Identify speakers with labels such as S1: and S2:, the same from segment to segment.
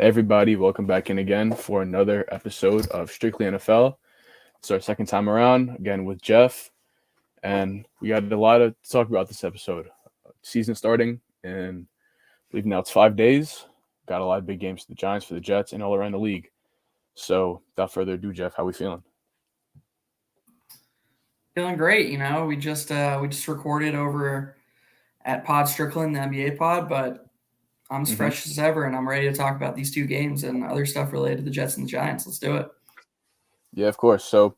S1: Hey everybody, welcome back in again for another episode of Strickly NFL. It's our second time around, again with Geoff, and we got a lot to talk about this episode. Season starting in, I believe now it's 5 days. Got a lot of big games for the Giants, for the Jets, and all around the league. So without further ado, Geoff, how we feeling?
S2: Feeling great, we just recorded over at Pod Strickland, the NBA pod, but I'm as
S1: hmm
S2: fresh as ever, and I'm ready to talk about these two games and other stuff related to the Jets and the Giants. Let's do it.
S1: Yeah, of course. So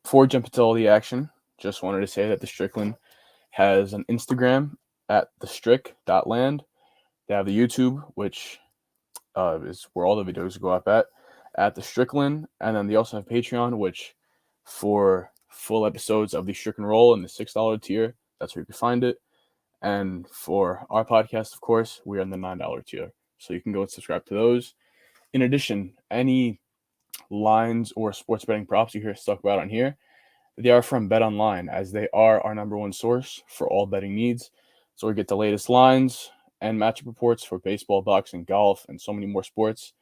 S1: before we jump into all the action, just wanted to say that the Strickland has an Instagram at thestrick.land. They have the YouTube, which is where all the videos go up at the Strickland, and then they also have Patreon, which for full episodes of the Strickland Roll in the $6 tier, that's where you can find it. And for our podcast, of course, we are in the $9 tier, so you can go and subscribe to those. In addition, any lines or sports betting props you hear us talk about on here, they are from Bet Online, as they are our number one source for all betting needs. So we get the latest lines and matchup reports for baseball, boxing, golf, and so many more sports.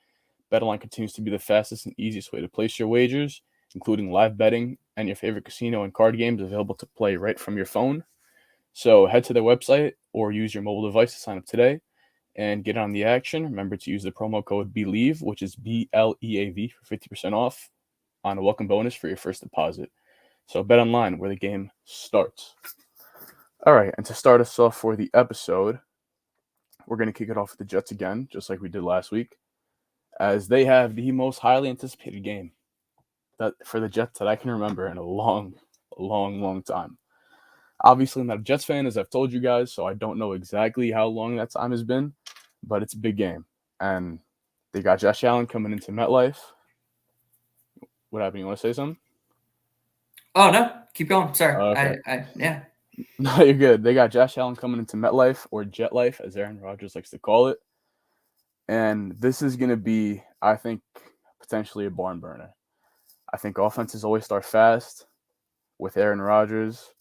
S1: BetOnline continues to be the fastest and easiest way to place your wagers, including live betting and your favorite casino and card games available to play right from your phone. So head to their website or use your mobile device to sign up today and get on the action. Remember to use the promo code BELIEVE, which is BLEAV, for 50% off on a welcome bonus for your first deposit. So BetOnline, where the game starts. All right, and to start us off for the episode, we're going to kick it off with the Jets again, just like we did last week, as they have the most highly anticipated game that for the Jets that I can remember in a long time. Obviously, I'm not a Jets fan, as I've told you guys, so I don't know exactly how long that time has been, but it's a big game. And they got Josh Allen coming into MetLife. What happened? You want to say something?
S2: Oh no, keep going. Sorry,
S1: Okay.
S2: yeah.
S1: No, you're good. They got Josh Allen coming into MetLife, or Jet Life, as Aaron Rodgers likes to call it. And this is going to be, I think, potentially a barn burner. I think offenses always start fast with Aaron Rodgers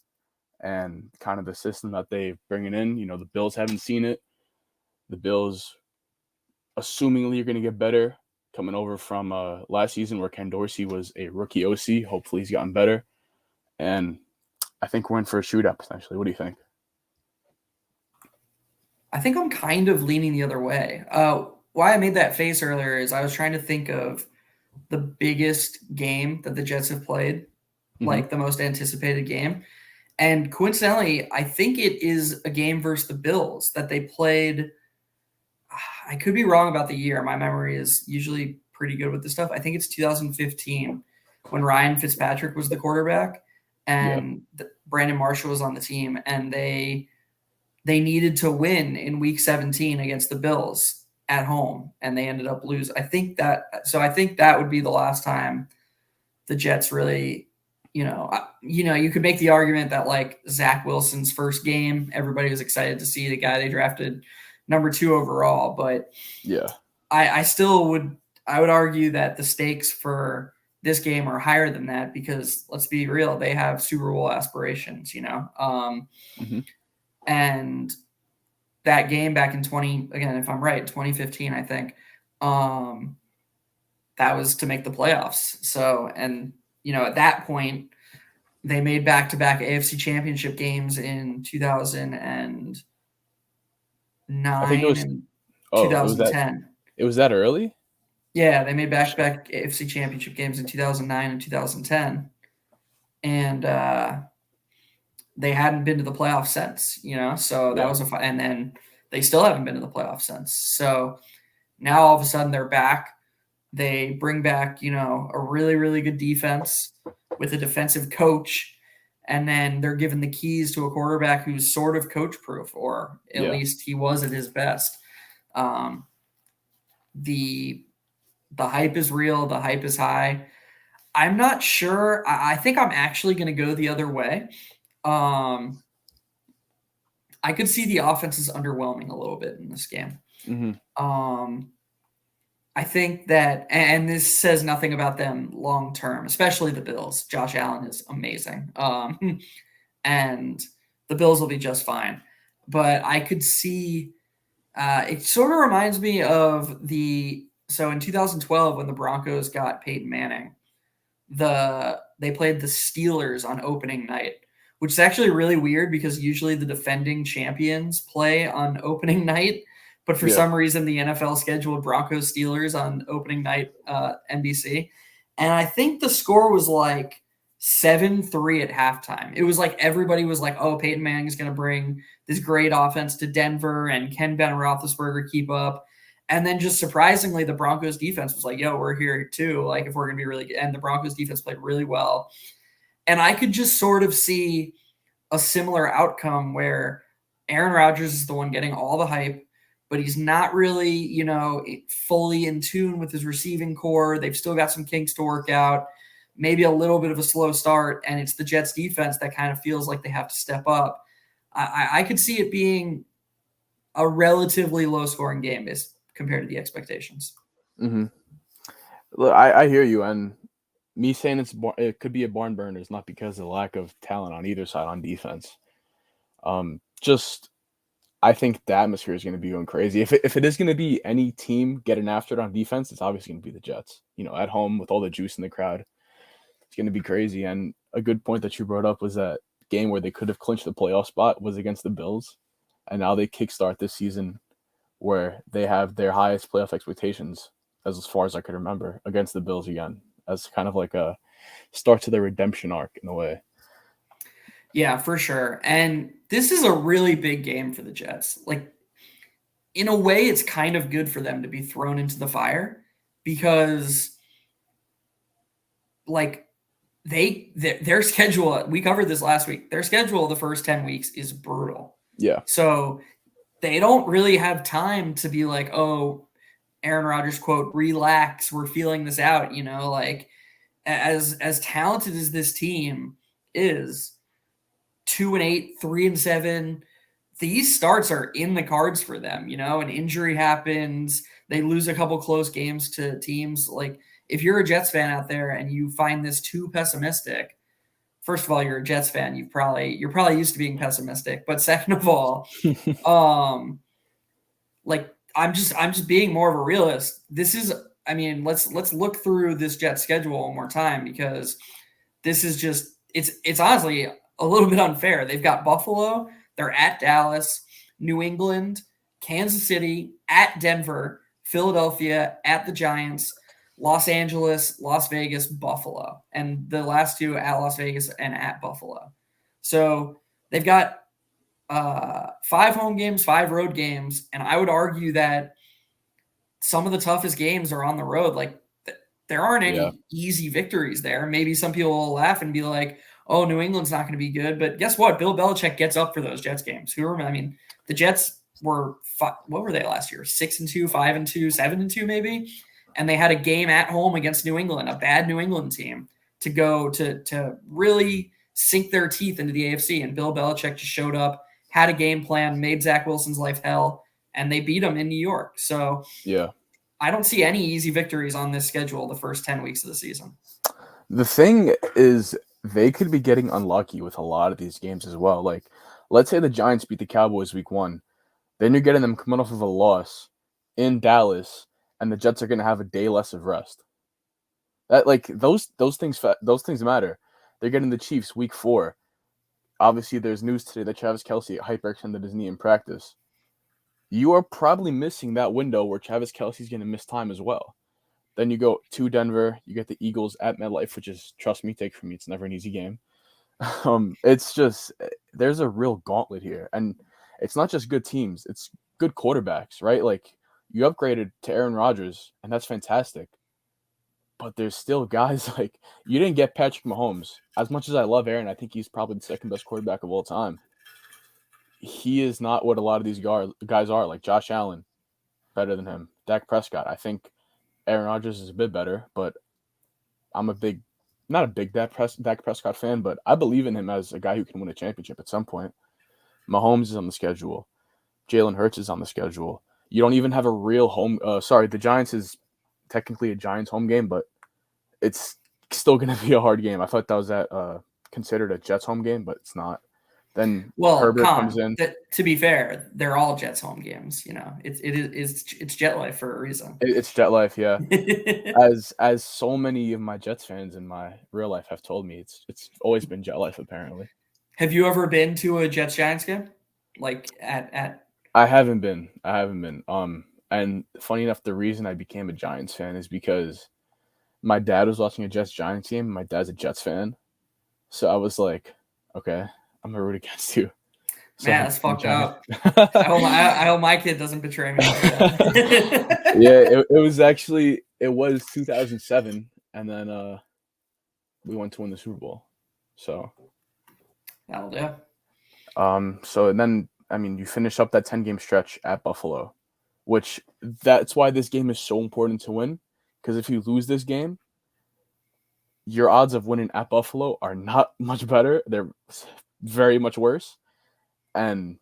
S1: and kind of the system that they bringing in. You know, the Bills haven't seen it. The Bills, assumingly, are going to get better coming over from last season where Ken Dorsey was a rookie OC. Hopefully, he's gotten better. And I think we're in for a shootout potentially. What do you think?
S2: I think I'm kind of leaning the other way. Why I made that face earlier is I was trying to think of the biggest game that the Jets have played,
S1: Mm-hmm.
S2: like the most anticipated game. And coincidentally, I think it is a game versus the Bills that they played. I could be wrong about the year. My memory is usually pretty good with this stuff. I think it's 2015 when Ryan Fitzpatrick was the quarterback
S1: Yeah.
S2: and Brandon Marshall was on the team, and they needed to win in Week 17 against the Bills at home, and they ended up losing. I think that would be the last time the Jets really. You could make the argument that like Zach Wilson's first game, everybody was excited to see the guy they drafted number 2 overall, but
S1: Yeah.
S2: I still would argue that the stakes for this game are higher than that because let's be real, they have Super Bowl aspirations,
S1: Mm-hmm.
S2: and that game back in 20 again, if I'm right, 2015, I think, that was to make the playoffs. So, and at that point, they made back-to-back AFC Championship games in 2009
S1: I think it was.
S2: and
S1: Oh, it was that.
S2: 2010.
S1: It was that early.
S2: Yeah, they made back-to-back AFC Championship games in 2009 and 2010, and they hadn't been to the playoffs since. So that
S1: Yeah.
S2: was and then they still haven't been to the playoffs since. So now all of a sudden they're back. They bring back, a really, really good defense with a defensive coach, and then they're given the keys to a quarterback who's sort of coach-proof, or at
S1: Yeah.
S2: least he was at his best. Um, the the hype is real. The hype is high. I'm not sure. I think I'm actually going to go the other way. Um, I could see the offense is underwhelming a little bit in this game.
S1: Mm-hmm.
S2: Um, I think that, and this says nothing about them long term, especially the Bills. Josh Allen is amazing, and the Bills will be just fine. But I could see it sort of reminds me of the So in 2012, when the Broncos got Peyton Manning, they played the Steelers on opening night, which is actually really weird because usually the defending champions play on opening night. But for
S1: Yeah.
S2: some reason, the NFL scheduled Broncos Steelers on opening night NBC. And I think the score was like 7-3 at halftime. It was like everybody was like, oh, Peyton Manning is going to bring this great offense to Denver, and can Ben Roethlisberger keep up? And then just surprisingly, the Broncos defense was like, yo, we're here too. Like, if we're going to be really good. And the Broncos defense played really well. And I could just sort of see a similar outcome where Aaron Rodgers is the one getting all the hype, but he's not really, fully in tune with his receiving core. They've still got some kinks to work out, maybe a little bit of a slow start. And it's the Jets defense that kind of feels like they have to step up. I could see it being a relatively low scoring game compared to the expectations.
S1: Mm-hmm. Look, I hear you, and me saying it could be a barn burner is not because of the lack of talent on either side on defense. Just I think the atmosphere is going to be going crazy. If it is going to be any team getting after it on defense, it's obviously going to be the Jets. At home with all the juice in the crowd, it's going to be crazy. And a good point that you brought up was that game where they could have clinched the playoff spot was against the Bills, and now they kickstart this season where they have their highest playoff expectations as far as I could remember against the Bills again, as kind of like a start to their redemption arc in a way.
S2: Yeah, for sure. And this is a really big game for the Jets. Like, in a way, it's kind of good for them to be thrown into the fire because, like, their schedule, we covered this last week, their schedule the first 10 weeks is brutal.
S1: Yeah.
S2: So they don't really have time to be like, oh, Aaron Rodgers quote, relax, we're feeling this out, like as talented as this team is, 2-8, 3-7, these starts are in the cards for them. An injury happens, they lose a couple close games to teams. Like, if you're a Jets fan out there and you find this too pessimistic, first of all, you're a Jets fan. You're probably used to being pessimistic. But second of all, like, I'm just being more of a realist. This is, let's look through this Jets schedule one more time, because this is just, it's honestly a little bit unfair. They've got Buffalo, they're at Dallas, New England, Kansas City, at Denver, Philadelphia, at the Giants, Los Angeles, Las Vegas, Buffalo, and the last two at Las Vegas and at Buffalo. So they've got 5 home games, 5 road games, and I would argue that some of the toughest games are on the road. Like, there aren't any easy victories there. Maybe some people will laugh and be like, oh, New England's not going to be good. But guess what? Bill Belichick gets up for those Jets games. The Jets were, what were they last year? 6-2, 5-2, 7-2 maybe? And they had a game at home against New England, a bad New England team, to go to really sink their teeth into the AFC. And Bill Belichick just showed up, had a game plan, made Zach Wilson's life hell, and they beat them in New York. So
S1: yeah,
S2: I don't see any easy victories on this schedule the first 10 weeks of the season.
S1: The thing is, they could be getting unlucky with a lot of these games as well. Like, let's say the Giants beat the Cowboys week 1. Then you're getting them coming off of a loss in Dallas, and the Jets are going to have a day less of rest. That, like, those things matter. They're getting the Chiefs week 4. Obviously, there's news today that Travis Kelce hyperextended his knee in practice. You are probably missing that window where Travis Kelce's going to miss time as well. Then you go to Denver. You get the Eagles at MetLife, which is, trust me, take from me, it's never an easy game. It's just, there's a real gauntlet here. And it's not just good teams. It's good quarterbacks, right? Like, you upgraded to Aaron Rodgers, and that's fantastic. But there's still guys like, you didn't get Patrick Mahomes. As much as I love Aaron, I think he's probably the second best quarterback of all time. He is not what a lot of these guys are, like Josh Allen, better than him. Dak Prescott, I think Aaron Rodgers is a bit better, but I'm not a big Dak Prescott fan, but I believe in him as a guy who can win a championship at some point. Mahomes is on the schedule. Jalen Hurts is on the schedule. You don't even have a real home. The Giants is technically a Giants home game, but it's still going to be a hard game. I thought that was considered a Jets home game, but it's not. Then
S2: Well,
S1: Herbert comes in.
S2: to be fair, they're all Jets home games. It's Jet life for a reason.
S1: It's Jet life, yeah. As so many of my Jets fans in my real life have told me, it's always been Jet life apparently.
S2: Have you ever been to a Jets Giants game? Like at
S1: I haven't been. And funny enough, the reason I became a Giants fan is because my dad was watching a Jets Giants game. My dad's a Jets fan, so I was like, okay, I'm gonna root against you. So I
S2: Man, that's
S1: became a
S2: fucked
S1: Giants.
S2: up. I hope my kid doesn't betray me like that.
S1: Yeah, it was 2007, and then we went to win the Super Bowl. So
S2: That'll do.
S1: so then I mean you finish up that 10-game stretch at Buffalo, which that's why this game is so important to win. Because if you lose this game, your odds of winning at Buffalo are not much better. They're very much worse. And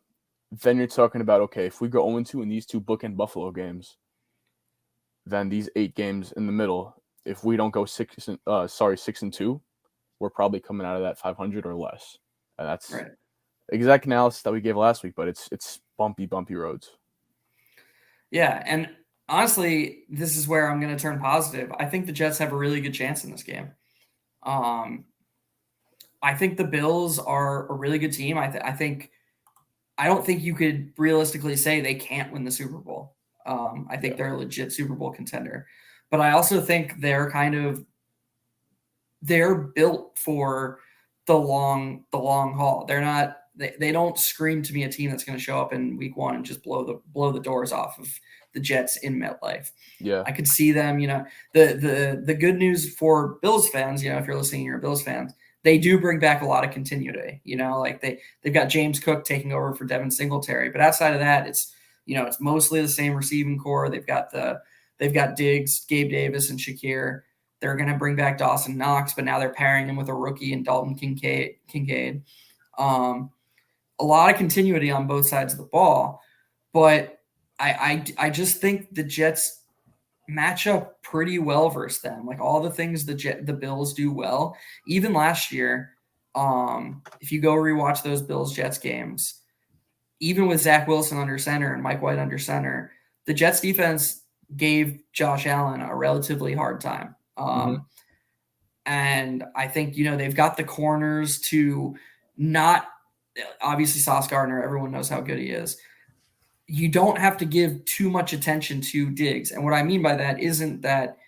S1: then you're talking about, okay, if we go 0-2 in these two bookend Buffalo games, then these 8 games in the middle, if we don't go 6-2, we're probably coming out of that 500 or less. And that's
S2: Right.
S1: exact analysis that we gave last week, but it's bumpy roads.
S2: Yeah, and honestly, this is where I'm going to turn positive. I think the Jets have a really good chance in this game. I think the Bills are a really good team. I don't think you could realistically say they can't win the Super Bowl. I think they're a legit Super Bowl contender, but I also think they're built for the long haul. They don't scream to me a team that's going to show up in week 1 and just blow the doors off of the Jets in MetLife.
S1: Yeah.
S2: I could see them, the good news for Bills fans, if you're listening, you're a Bills fan, they do bring back a lot of continuity, like they've got James Cook taking over for Devin Singletary, but outside of that, it's mostly the same receiving core. They've got Diggs, Gabe Davis, and Shakir. They're going to bring back Dawson Knox, but now they're pairing him with a rookie and Dalton Kincaid. A lot of continuity on both sides of the ball, but I just think the Jets match up pretty well versus them. Like all the things the Bills do well. Even last year, if you go rewatch those Bills-Jets games, even with Zach Wilson under center and Mike White under center, the Jets defense gave Josh Allen a relatively hard time. And I think, they've got the corners to not – obviously Sauce Gardner, everyone knows how good he is. You don't have to give too much attention to Diggs. And what I mean by that isn't that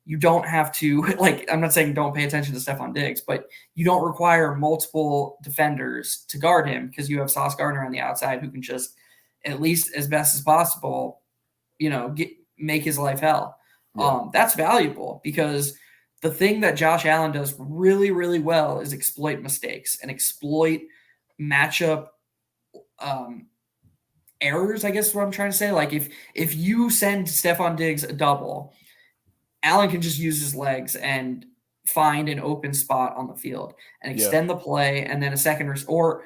S2: you don't have to – I'm not saying don't pay attention to Stephon Diggs, but you don't require multiple defenders to guard him because you have Sauce Gardner on the outside who can just, at least as best as possible, make his life hell. Yeah. That's valuable because – the thing that Josh Allen does really, really well is exploit mistakes and exploit matchup errors, I guess is what I'm trying to say. Like if you send Stephon Diggs a double, Allen can just use his legs and find an open spot on the field and extend the play, and then a second or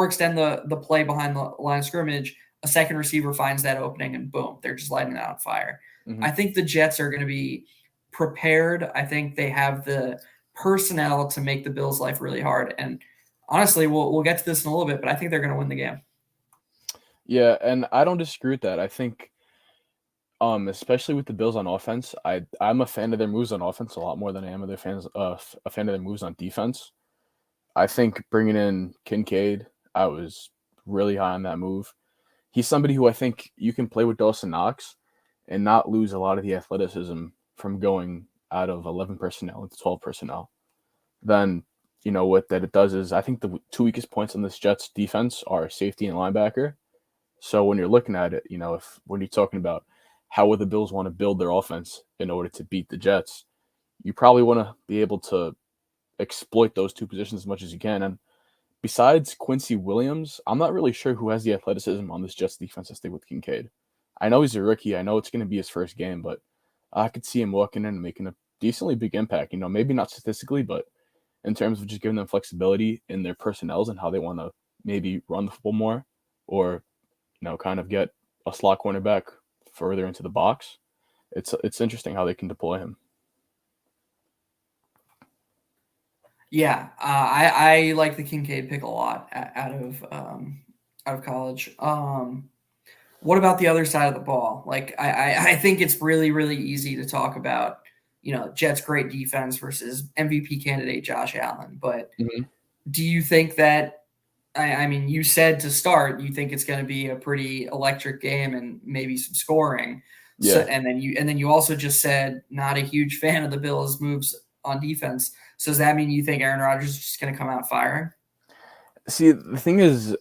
S2: extend the play behind the line of scrimmage. A second receiver finds that opening and boom, they're just lighting it on fire. I think the Jets are going to be prepared. I think they have the personnel to make the Bills' life really hard. And honestly, we'll get to this in a little bit, but I think they're going to win the game.
S1: Yeah, and I don't disagree with that. I think, especially with the Bills on offense, I'm a fan of their moves on offense a lot more than I am of a fan of their moves on defense. I think bringing in Kincaid, I was really high on that move. He's somebody who I think you can play with Dawson Knox and not lose a lot of the athleticism from going out of 11 personnel into 12 personnel. Then, what that it does is I think the 2 weakest points on this Jets defense are safety and linebacker. So when you're looking at it, when you're talking about how would the Bills want to build their offense in order to beat the Jets, you probably want to be able to exploit those two positions as much as you can. And besides Quincy Williams, I'm not really sure who has the athleticism on this Jets defense to stay with Kincaid. I know he's a rookie. I know it's going to be his first game, but I could see him walking in and making a decently big impact. Maybe not statistically, but in terms of just giving them flexibility in their personnels and how they want to maybe run the football more or, kind of get a slot cornerback further into the box. It's interesting how they can deploy him.
S2: Yeah, I like the Kincaid pick a lot out of college. What about the other side of the ball? Like I think it's really really easy to talk about Jets' great defense versus MVP candidate Josh Allen, but
S1: Hmm.
S2: do you think that I mean, you said to start, you think it's going to be a pretty electric game and maybe some scoring. So,
S1: Yeah.
S2: and then you also just said not a huge fan of the Bills' moves on defense. So does that mean you think Aaron Rodgers is just going to come out firing?
S1: See, the thing is,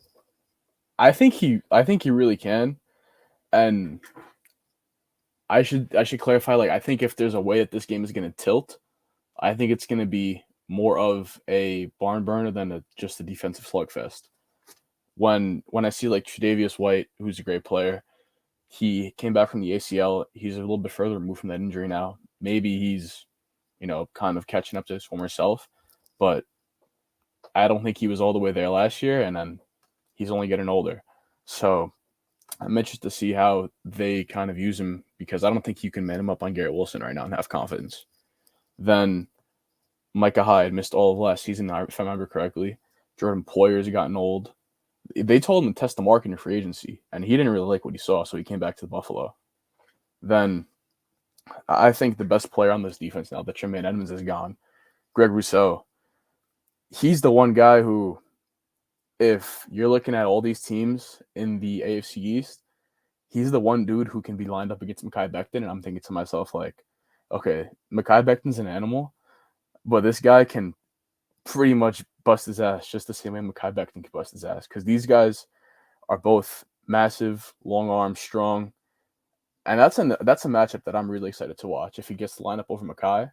S1: I think he really can, and I should clarify. Like, I think if there's a way that this game is going to tilt, I think it's going to be more of a barn burner than just a defensive slugfest. When I see like Tre'Davious White, who's a great player, he came back from the ACL. He's a little bit further removed from that injury now. Maybe he's kind of catching up to his former self, but I don't think he was all the way there last year, and then he's only getting older. So I'm interested to see how they kind of use him because I don't think you can man him up on Garrett Wilson right now and have confidence. Then Micah Hyde missed all of last season, if I remember correctly. Jordan Poyer's gotten old. They told him to test the market in free agency, and he didn't really like what he saw, so he came back to the Buffalo. Then I think the best player on this defense now that Tremaine Edmonds is gone, Greg Rousseau, he's the one guy who, if you're looking at all these teams in the AFC East, he's the one dude who can be lined up against Mekhi Becton, and I'm thinking to myself, like, okay, Mekhi Becton's an animal, but this guy can pretty much bust his ass just the same way Mekhi Becton can bust his ass because these guys are both massive, long arms, strong, and that's a matchup that I'm really excited to watch. If he gets to line up over Mekhi,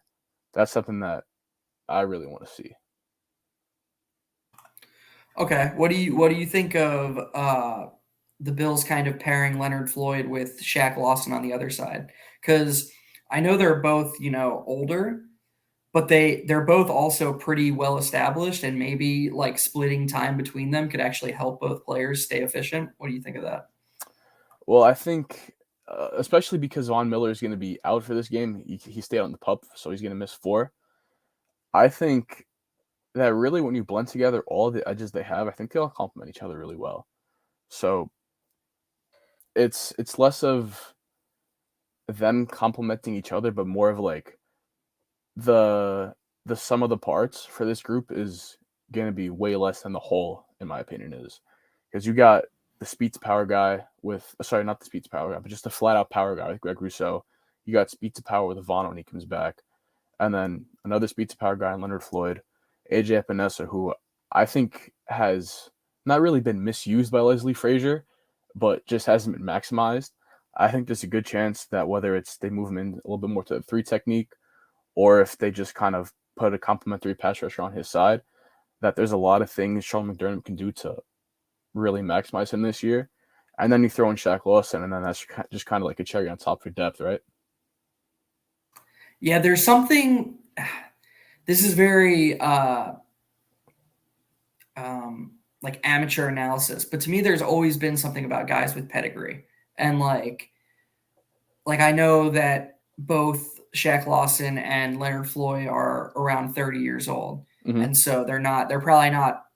S1: that's something that I really want to see.
S2: Okay, what do you think of the Bills kind of pairing Leonard Floyd with Shaq Lawson on the other side? Because I know they're both older, but they're both also pretty well established, and maybe like splitting time between them could actually help both players stay efficient. What do you think of that?
S1: Well, I think, especially because Von Miller is going to be out for this game, he stayed on the pup, so he's going to miss 4. I think that really when you blend together all the edges they have, I think they all complement each other really well. So it's less of them complementing each other, but more of like the the sum of the parts for this group is going to be way less than the whole, in my opinion, is because you got the speed to power guy with sorry, not the speed to power guy, but just the flat out power guy with Greg Rousseau. You got speed to power with Vaughn when he comes back, and then another speed to power guy in Leonard Floyd, AJ Epinesa, who I think has not really been misused by Leslie Frazier, but just hasn't been maximized. I think there's a good chance that whether it's they move him in a little bit more to the 3 technique or if they just kind of put a complimentary pass rusher on his side, that there's a lot of things Sean McDermott can do to really maximize him this year. And then you throw in Shaq Lawson, and then that's just kind of like a cherry on top for depth, right?
S2: Yeah, there's something. This is very like amateur analysis, but to me, there's always been something about guys with pedigree, and like I know that both Shaq Lawson and Leonard Floyd are around 30 years old,
S1: Mm-hmm.
S2: and so they're probably not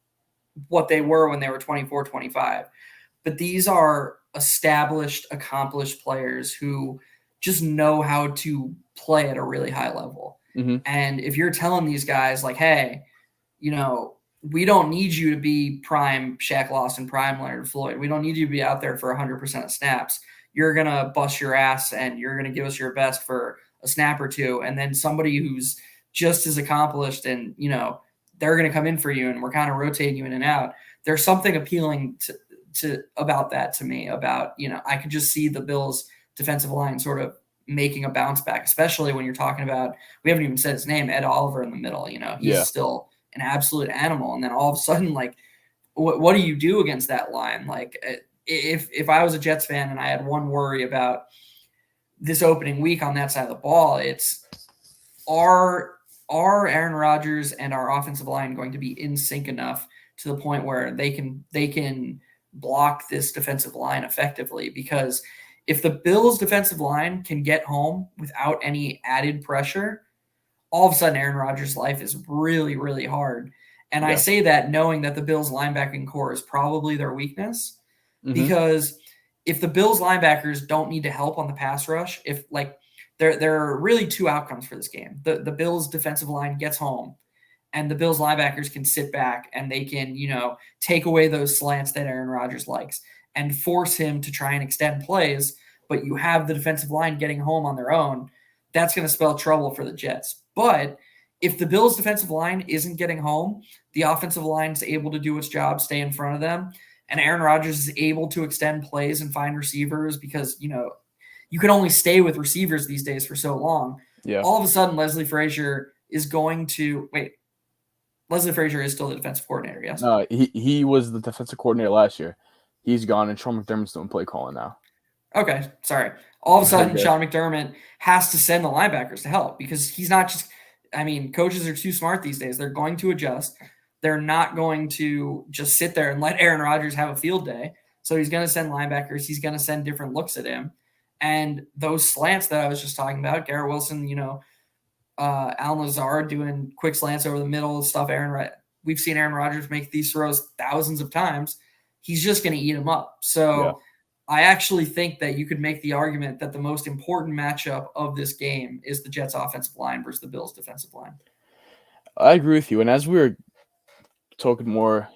S2: what they were when they were 24, 25. But these are established, accomplished players who just know how to play at a really high level.
S1: Mm-hmm.
S2: And if you're telling these guys, like, hey, we don't need you to be prime Shaq Lawson, prime Leonard Floyd. We don't need you to be out there for 100% of snaps. You're going to bust your ass and you're going to give us your best for a snap or two. And then somebody who's just as accomplished and, they're going to come in for you and we're kind of rotating you in and out. There's something appealing to about that to me about, I could just see the Bills defensive line sort of making a bounce back, especially when you're talking about, we haven't even said his name, Ed Oliver in the middle, he's
S1: Yeah.
S2: still an absolute animal. And then all of a sudden, like, what do you do against that line? Like, if I was a Jets fan and I had one worry about this opening week on that side of the ball, it's are Aaron Rodgers and our offensive line going to be in sync enough to the point where they can block this defensive line effectively? Because if the Bills defensive line can get home without any added pressure, all of a sudden Aaron Rodgers' life is really, really hard. And I
S1: Yeah.
S2: say that knowing that the Bills linebacking core is probably their weakness,
S1: Mm-hmm.
S2: because if the Bills linebackers don't need to help on the pass rush, if like there are really two outcomes for this game. The Bills defensive line gets home and the Bills linebackers can sit back and they can, take away those slants that Aaron Rodgers likes and force him to try and extend plays, but you have the defensive line getting home on their own. That's going to spell trouble for the Jets. But if the Bills defensive line isn't getting home, the offensive line is able to do its job, stay in front of them, and Aaron Rodgers is able to extend plays and find receivers because, you can only stay with receivers these days for so long.
S1: Yeah.
S2: All of a sudden, Leslie Frazier is going to wait. Leslie Frazier is still the defensive coordinator, yes?
S1: No, he was the defensive coordinator last year. He's gone, and Sean McDermott's doing play calling now.
S2: Okay, sorry. All of a sudden,
S1: Okay.
S2: Sean McDermott has to send the linebackers to help because he's not just – coaches are too smart these days. They're going to adjust. They're not going to just sit there and let Aaron Rodgers have a field day. So he's going to send linebackers. He's going to send different looks at him. And those slants that I was just talking about, Garrett Wilson, Alan Lazard doing quick slants over the middle, stuff we've seen Aaron Rodgers make these throws thousands of times. He's just going to eat them up. So
S1: Yeah.
S2: I actually think that you could make the argument that the most important matchup of this game is the Jets offensive line versus the Bills defensive line.
S1: I agree with you. And as we were talking more,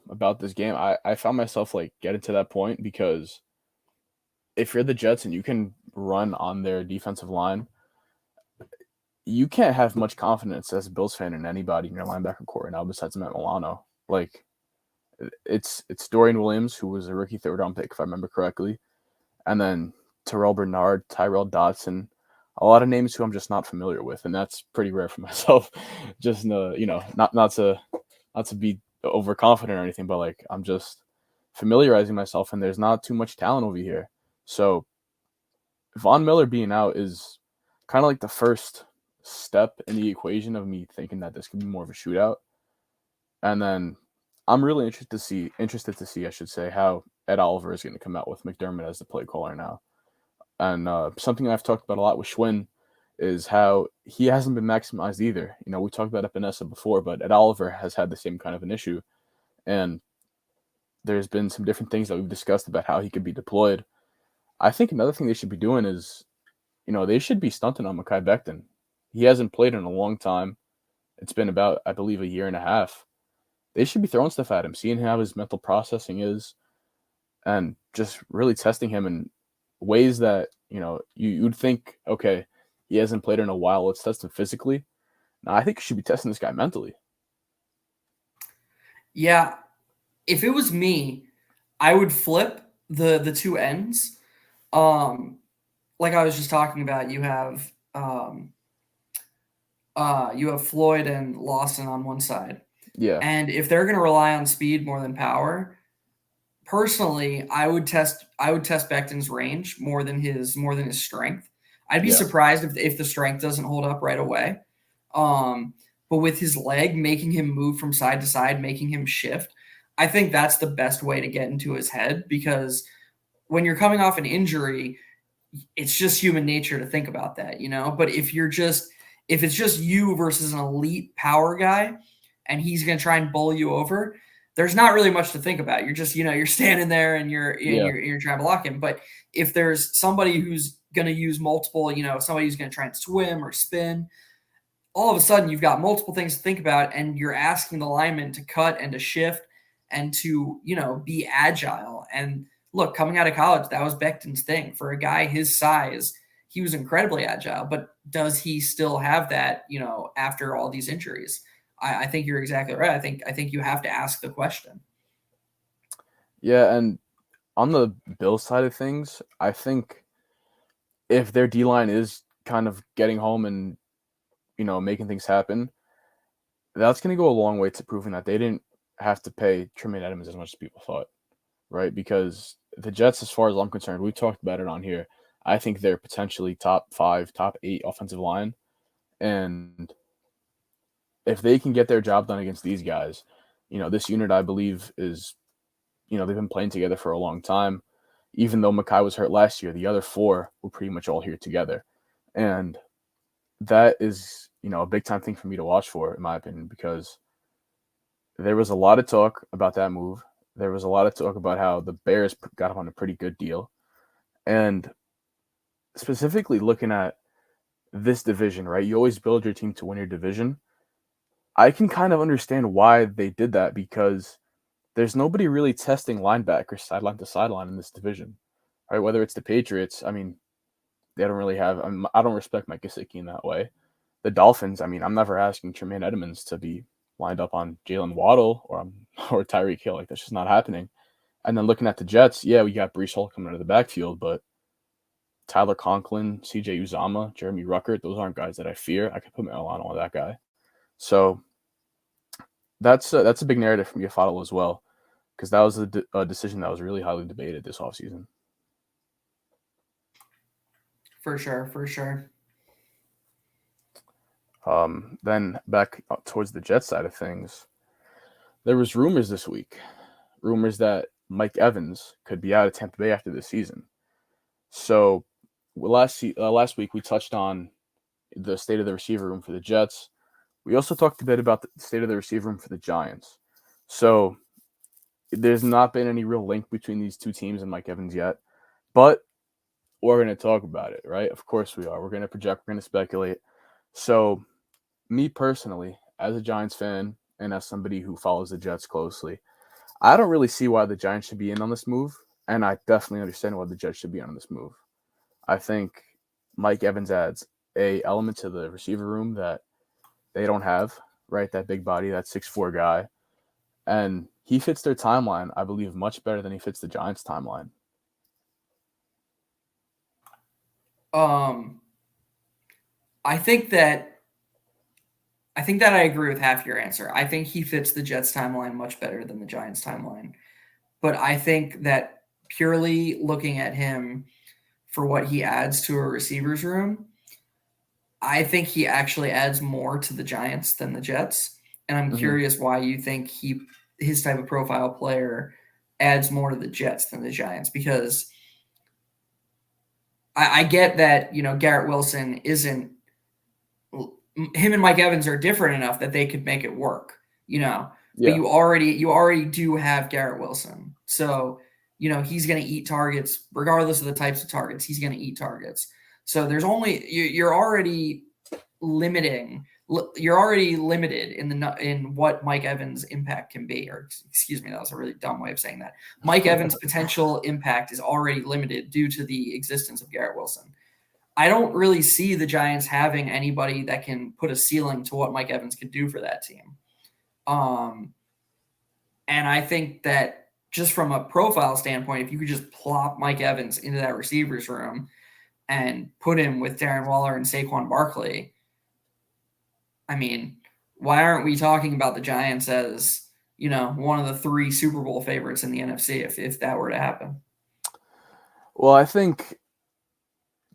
S1: about this game, I found myself getting to that point because if you're the Jets and you can run on their defensive line, you can't have much confidence as a Bills fan in anybody in your linebacker core right now besides Matt Milano. It's Dorian Williams, who was a rookie third-round pick, if I remember correctly, and then Terrell Bernard, Tyrell Dodson, a lot of names who I'm just not familiar with, and that's pretty rare for myself. Just not to be overconfident or anything, but I'm just familiarizing myself, and there's not too much talent over here. So Von Miller being out is kind of the first step in the equation of me thinking that this could be more of a shootout. And then I'm really interested to see, I should say, how Ed Oliver is going to come out with McDermott as the play caller now. And something I've talked about a lot with Schwinn is how he hasn't been maximized either. We talked about Epinesa before, but Ed Oliver has had the same kind of an issue. And there's been some different things that we've discussed about how he could be deployed. I think another thing they should be doing is, they should be stunting on Mekhi Becton. He hasn't played in a long time. It's been about, I believe, a year and a half. They should be throwing stuff at him, seeing how his mental processing is, and just really testing him in ways that, you'd think, okay, he hasn't played in a while. Let's test him physically. No, I think you should be testing this guy mentally.
S2: Yeah. If it was me, I would flip the two ends. Like I was just talking about, you have Floyd and Lawson on one side.
S1: Yeah.
S2: And if they're going to rely on speed more than power, personally, I would test Becton's range more than his strength. I'd be surprised if the strength doesn't hold up right away. But with his leg, making him move from side to side, making him shift, I think that's the best way to get into his head, because when you're coming off an injury, it's just human nature to think about that, But if it's just you versus an elite power guy and he's going to try and bowl you over, there's not really much to think about. You're just, you're standing there and you're trying to block him. But if there's somebody who's going to use multiple, somebody who's going to try and swim or spin, all of a sudden you've got multiple things to think about, and you're asking the lineman to cut and to shift and to, be agile. And look, coming out of college, that was Becton's thing. For a guy his size, he was incredibly agile. But does he still have that, after all these injuries? I think you're exactly right. I think you have to ask the question.
S1: Yeah, and on the Bills side of things, I think if their D-line is kind of getting home and, making things happen, that's going to go a long way to proving that they didn't have to pay Tremaine Edmonds as much as people thought, right? Because the Jets, as far as I'm concerned, we talked about it on here, I think they're potentially top 5, top 8 offensive line. And if they can get their job done against these guys, this unit, I believe, is, they've been playing together for a long time. Even though Mekhi was hurt last year, the other 4 were pretty much all here together. And that is, a big time thing for me to watch for, in my opinion, because there was a lot of talk about that move. There was a lot of talk about how the Bears got him on a pretty good deal. And specifically looking at this division, right? You always build your team to win your division. I can kind of understand why they did that because there's nobody really testing linebackers sideline to sideline in this division, right? Whether it's the Patriots, I mean, they don't really have. I don't respect Mike Gesicki in that way. The Dolphins, I mean, I'm never asking Tremaine Edmonds to be lined up on Jalen Waddle or Tyreek Hill. Like that's just not happening. And then looking at the Jets, yeah, we got Brees Hall coming out of the backfield, but Tyler Conklin, C.J. Uzama, Jeremy Ruckert, those aren't guys that I fear. I could put Milano on that guy. So that's a big narrative for me to follow as well, because that was a decision that was really highly debated this offseason.
S2: For sure.
S1: Then back towards the Jets side of things, there was rumors this week, rumors that Mike Evans could be out of Tampa Bay after this season. So last week we touched on the state of the receiver room for the Jets. We also talked a bit about the state of the receiver room for the Giants. So there's not been any real link between these two teams and Mike Evans yet, but we're going to talk about it, right? Of course we are. We're going to project, we're going to speculate. So me personally, as a Giants fan and as somebody who follows the Jets closely, I don't really see why the Giants should be in on this move, and I definitely understand why the Jets should be on this move. I think Mike Evans adds a element to the receiver room that they don't have, right? That big body, that 6'4" guy. And he fits their timeline, I believe, much better than he fits the Giants' timeline.
S2: I think that I agree with half your answer. I think he fits the Jets timeline much better than the Giants timeline. But I think that purely looking at him for what he adds to a receiver's room, I think he actually adds more to the Giants than the Jets. And I'm curious why you think his type of profile player adds more to the Jets than the Giants, because I get that, Garrett Wilson isn't him and Mike Evans are different enough that they could make it work,
S1: Yeah.
S2: But you already do have Garrett Wilson. So, he's going to eat targets regardless of the types of targets. He's going to eat targets. So you're already limiting. You're already limited in what Mike Evans' impact can be. Or excuse me, that was a really dumb way of saying that. Mike Evans' potential impact is already limited due to the existence of Garrett Wilson. I don't really see the Giants having anybody that can put a ceiling to what Mike Evans can do for that team. And I think that just from a profile standpoint, if you could just plop Mike Evans into that receivers room and put him with Darren Waller and Saquon Barkley, I mean, why aren't we talking about the Giants as, one of the 3 Super Bowl favorites in the NFC if that were to happen?
S1: Well, I think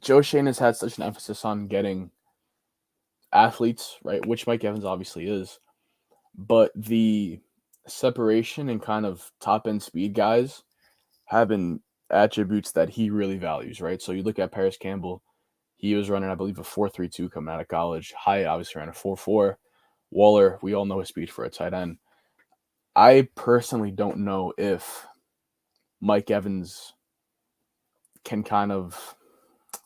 S1: Joe Schoen has had such an emphasis on getting athletes, right, which Mike Evans obviously is, but the separation and kind of top-end speed guys have been attributes that he really values, right? So you look at Paris Campbell, he was running, I believe, a 4.32 coming out of college. Hyatt obviously ran a 4.4. Waller, we all know his speed for a tight end. I personally don't know if Mike Evans can kind of,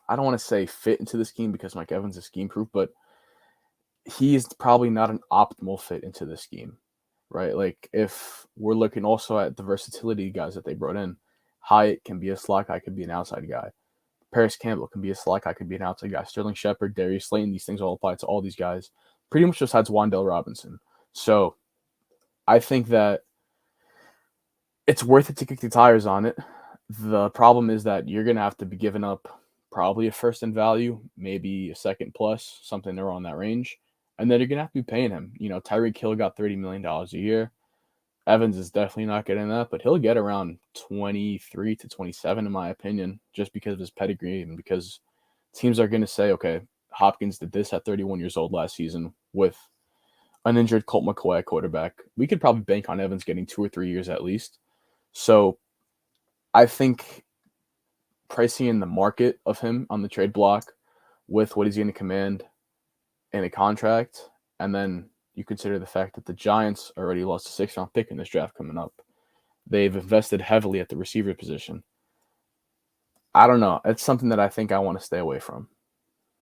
S1: I don't want to say fit into the scheme because Mike Evans is scheme proof, but he's probably not an optimal fit into the scheme, right? Like if we're looking also at the versatility guys that they brought in, Hyatt can be a slot guy, could be an outside guy. Paris Campbell can be a slot guy, could be an outside guy. Sterling Shepard, Darius Slayton, these things all apply to all these guys, pretty much besides Wan'Dale Robinson. So I think that it's worth it to kick the tires on it. The problem is that you're going to have to be giving up probably a first in value, maybe a second plus, something around that range. And then you're going to have to be paying him. Tyreek Hill got $30 million a year. Evans is definitely not getting that, but he'll get around 23 to 27, in my opinion, just because of his pedigree and because teams are going to say, okay, Hopkins did this at 31 years old last season with an injured Colt McCoy at quarterback. We could probably bank on Evans getting 2 or 3 years at least. So I think pricing in the market of him on the trade block with what he's going to command in a contract, and then you consider the fact that the Giants already lost a 6th round pick in this draft coming up. They've invested heavily at the receiver position. I don't know. It's something that I think I want to stay away from.